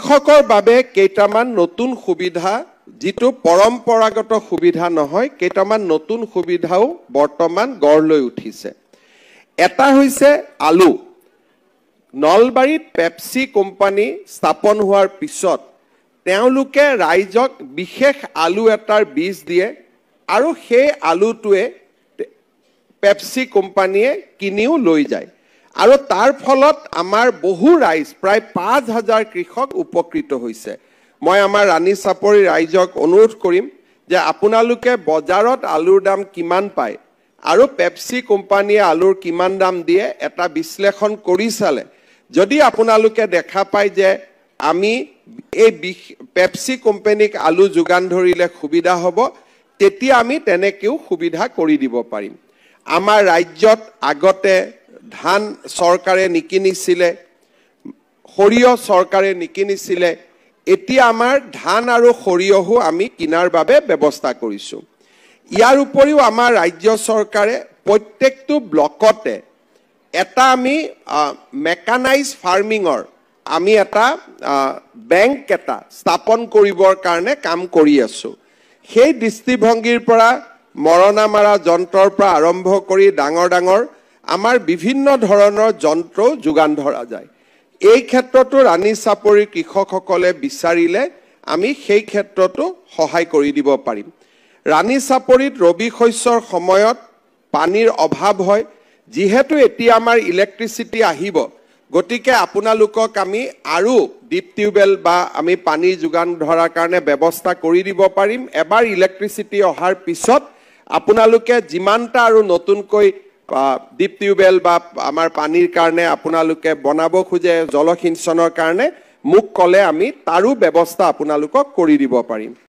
কৃষকৰ বাবে কেইটামান নতুন সুবিধা যিটো পৰম্পৰাগত সুবিধা নহয় কেইটামান নতুন সুবিধাও বৰ্তমান গঢ় লৈ উঠিছে এটা হৈছে আলু নলবাৰীত পেপসি কোম্পানী স্থাপন হোৱাৰ পিছত তেওঁলোকে ৰাইজক বিশেষ আলু এটাৰ বীজ দিয়ে আৰু সেই আলুটোৱে পেপসি কোম্পানীয়ে কিনিও লৈ যায় আৰু তাৰ ফলত আমাৰ বহু ৰাইজ প্ৰায় 5000 কৃষক উপকৃত হৈছে মই আমাৰ ৰাণী চাপৰি ৰাইজক অনুৰোধ কৰিম যে আপোনালোকে বজাৰত আলুৰ দাম কিমান পায় আৰু পেপসি কোম্পানীয়ে আলুৰ কিমান দাম দিয়ে এটা বিশ্লেষণ কৰি চালে যদি আপোনালোকে দেখা পায় যে আমি এই পেপসি কোম্পানীক আলু যোগান ধৰিলে সুবিধা হ'ব তেতিয়া আমি তেনেকেও সুবিধা কৰি দিব পাৰিম আমাৰ ৰাজ্যত আগতে ধান চৰকাৰে নিকিনিছিলে সৰিয়হ চৰকাৰে নিকিনিছিলে এতিয়া আমাৰ ধান আৰু সৰিয়হো আমি কিনাৰ বাবে ব্যৱস্থা কৰিছো ইয়াৰ উপৰিও আমাৰ ৰাজ্য চৰকাৰে প্ৰত্যেকটো ব্লকতে এটা আমি মেকানাইজ ফাৰ্মিঙৰ আমি এটা বেংক এটা স্থাপন কৰিবৰ কাৰণে কাম কৰি আছো সেই দৃষ্টিভংগীৰ পৰা মৰণা মাৰা যন্ত্ৰৰ পৰা আৰম্ভ কৰি ডাঙৰ ডাঙৰ আমাৰ বিভিন্ন ধৰণৰ যন্ত্ৰ যোগান ধৰা যায় এই ক্ষেত্ৰতো ৰাণী চাপৰি কৃষকসকলে বিচাৰিলে আমি সেই ক্ষেত্ৰতো সহায় কৰি দিব পাৰিম ৰাণী চাপৰিত ৰবি শস্যৰ সময়ত পানীৰ অভাৱ হয় যেহেতু এতিয়া আমাৰ ইলেক্ট্ৰিচিটি আহিব গতিকে আপোনালোকক আমি আৰু ডিপ টিউবেল বা আমি পানী যোগান ধৰাৰ কাৰণে ব্যৱস্থা কৰি দিব পাৰিম এবাৰ ইলেক্ট্ৰিচিটি অহাৰ পিছত আপোনালোকে যিমানটা আৰু নতুনকৈ ডিপ টিউবেল বা আমাৰ পানীৰ কাৰণে আপোনালোকে বনাব খুজে জলসিঞ্চনৰ কাৰণে মুক কলে আমি তাৰো ব্যৱস্থা আপোনালোকক কৰি দিব পাৰিম